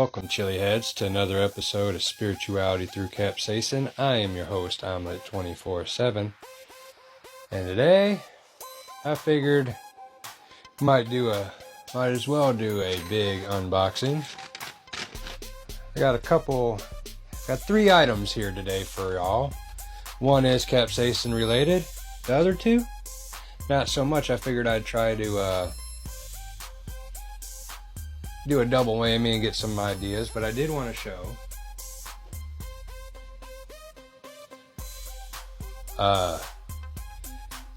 Welcome, Chili Heads, to another episode of Spirituality Through Capsaicin. I am your host, Omelet 24/7, and today I figured might as well do a big unboxing. I got three items here today for y'all. One is capsaicin related. The other two, not so much. I figured I'd try to do a double whammy and get some ideas, but I did want to show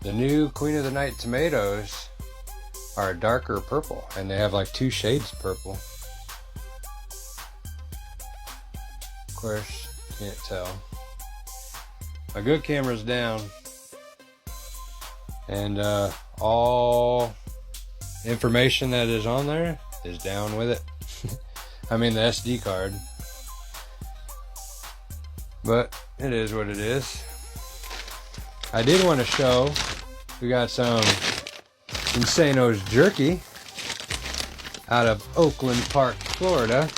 the new Queen of the Night tomatoes are a darker purple, and they have like two shades of purple. Of course, can't tell. My good camera's down, and all information that is on there is down with it. I mean the SD card. But it is what it is. I did want to show we got some Insanos Jerky out of Oakland Park, Florida.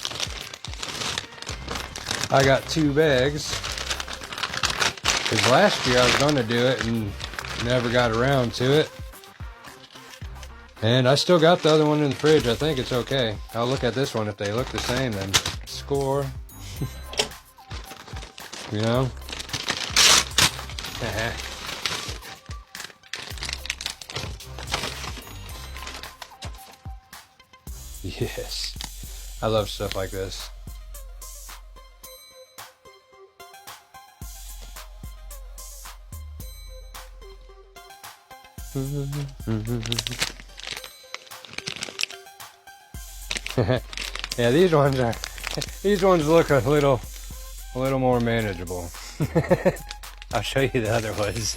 I got 2 bags because last year I was going to do it and never got around to it. And I still got the other one in the fridge. I think it's okay. I'll look at this one. If they look the same, then score. You know? Yes. I love stuff like this. Yeah, these ones look a little more manageable. I'll show you the other ones.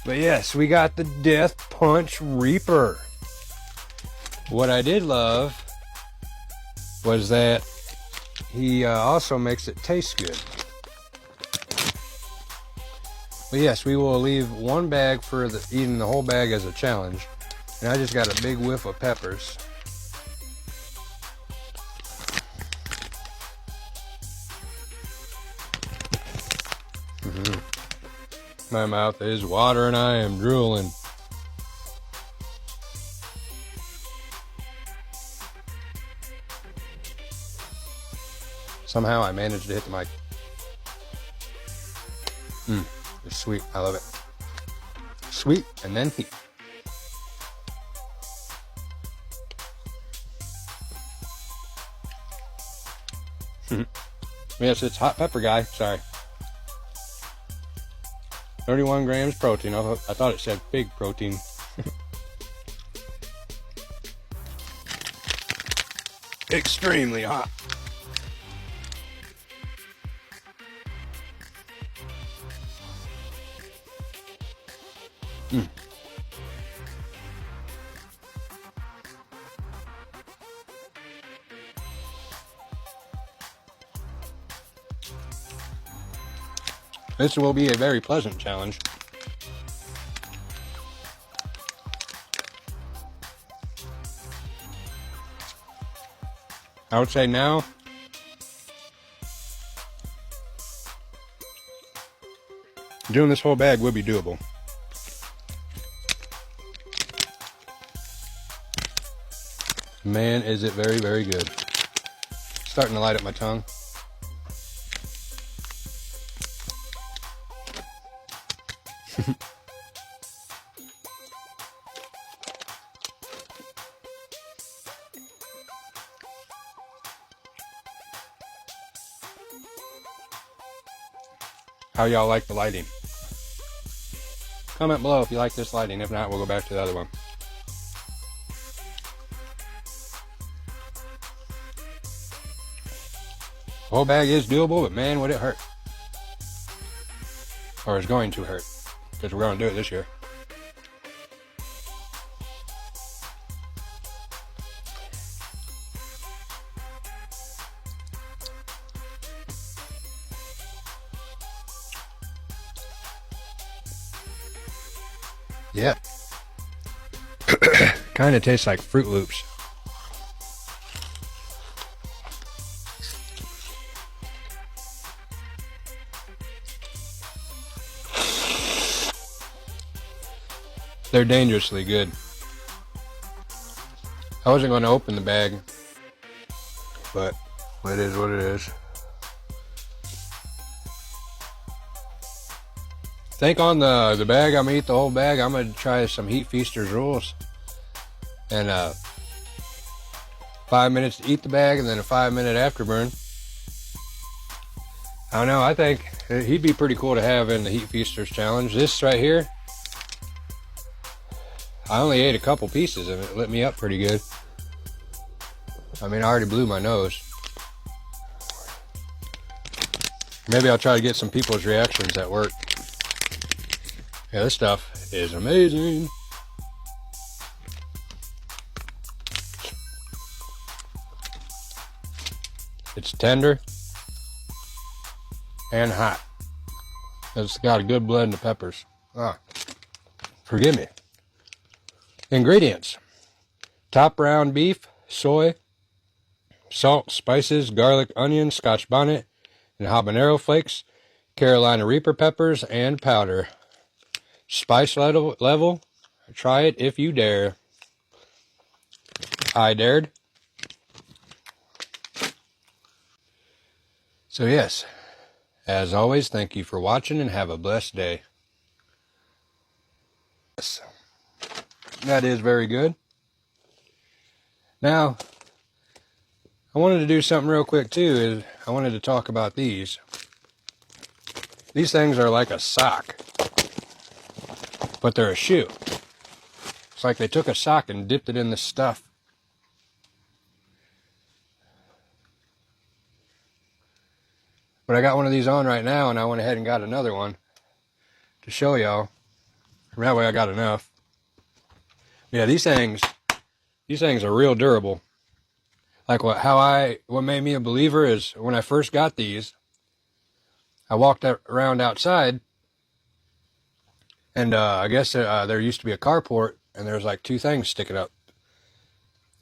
But yes, we got the Death Punch Reaper. What I did love was that he also makes it taste good. But yes, we will leave one bag for eating the whole bag as a challenge. And I just got a big whiff of peppers. My mouth is watering. I am drooling. Somehow I managed to hit the mic. It's sweet. I love it. Sweet and then heat. Yes, it's hot pepper guy. Sorry. 31 grams protein. I thought it said pig protein. Extremely hot. This will be a very pleasant challenge. I would say now, doing this whole bag would be doable. Man, is it very, very good. Starting to light up my tongue. How y'all like the lighting? Comment below if you like this lighting. If not, we'll go back to the other one. The whole bag is doable, but man, would it hurt. Or it's going to hurt. Because we're going to do it this year. Yeah. Kind of tastes like Fruit Loops. They're dangerously good. I wasn't going to open the bag, but it is what it is. Think on the bag, I'm gonna eat the whole bag. I'm gonna try some Heat Feasters rules. And 5 minutes to eat the bag and then a 5-minute afterburn. I don't know, I think he'd be pretty cool to have in the Heat Feasters challenge. This right here, I only ate a couple pieces and it lit me up pretty good. I mean, I already blew my nose. Maybe I'll try to get some people's reactions at work. Yeah, this stuff is amazing. It's tender and hot. It's got a good blend of peppers. Forgive me. Ingredients: top round beef, soy, salt, spices, garlic, onion, Scotch bonnet, and habanero flakes, Carolina Reaper peppers, and powder. Spice level, try it if you dare. I dared. So yes, as always, thank you for watching and have a blessed day. Yes, that is very good. Now, I wanted to do something real quick too. Is I wanted to talk about these. These things are like a sock, but they're a shoe. It's like they took a sock and dipped it in this stuff. But I got one of these on right now, and I went ahead and got another one to show y'all. That way I got enough. Yeah, these things are real durable. Like what made me a believer is when I first got these, I walked around outside, and I guess there used to be a carport, and there's like 2 things sticking up,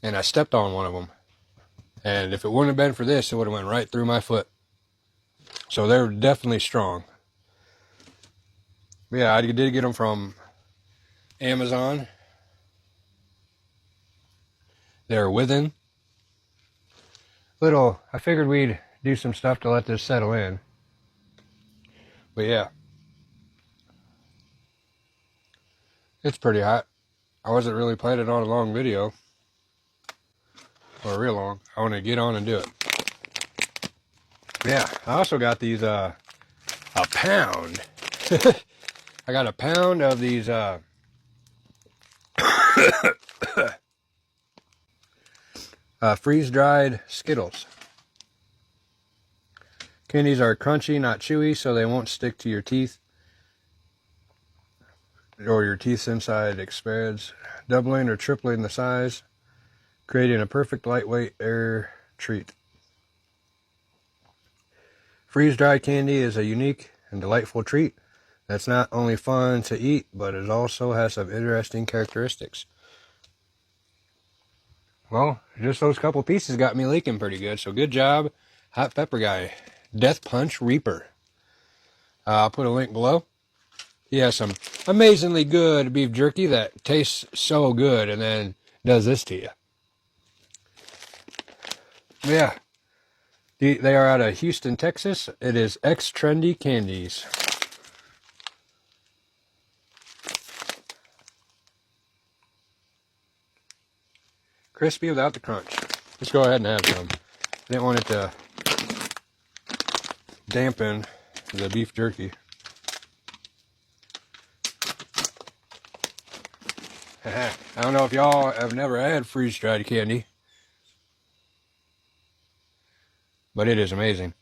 and I stepped on one of them, and if it wouldn't have been for this, it would have went right through my foot. So they're definitely strong. But yeah, I did get them from Amazon. They're within. I figured we'd do some stuff to let this settle in. But yeah, it's pretty hot. I wasn't really planning on a long video, or real long. I want to get on and do it. Yeah, I also got these, a pound. I got a pound of these, freeze-dried Skittles. Candies are crunchy, not chewy, so they won't stick to your teeth, or your teeth's inside expands, doubling or tripling the size, creating a perfect lightweight air treat. Freeze-dried candy is a unique and delightful treat that's not only fun to eat, but it also has some interesting characteristics. Well, just those couple pieces got me leaking pretty good, so good job, Hot Pepper Guy. Death Punch Reaper. I'll put a link below. He has some amazingly good beef jerky that tastes so good and then does this to you. Yeah. They are out of Houston, Texas. It is X-Trendy Candies. Crispy without the crunch. Let's go ahead and have some. I didn't want it to dampen the beef jerky. I don't know if y'all have never had freeze-dried candy, but it is amazing.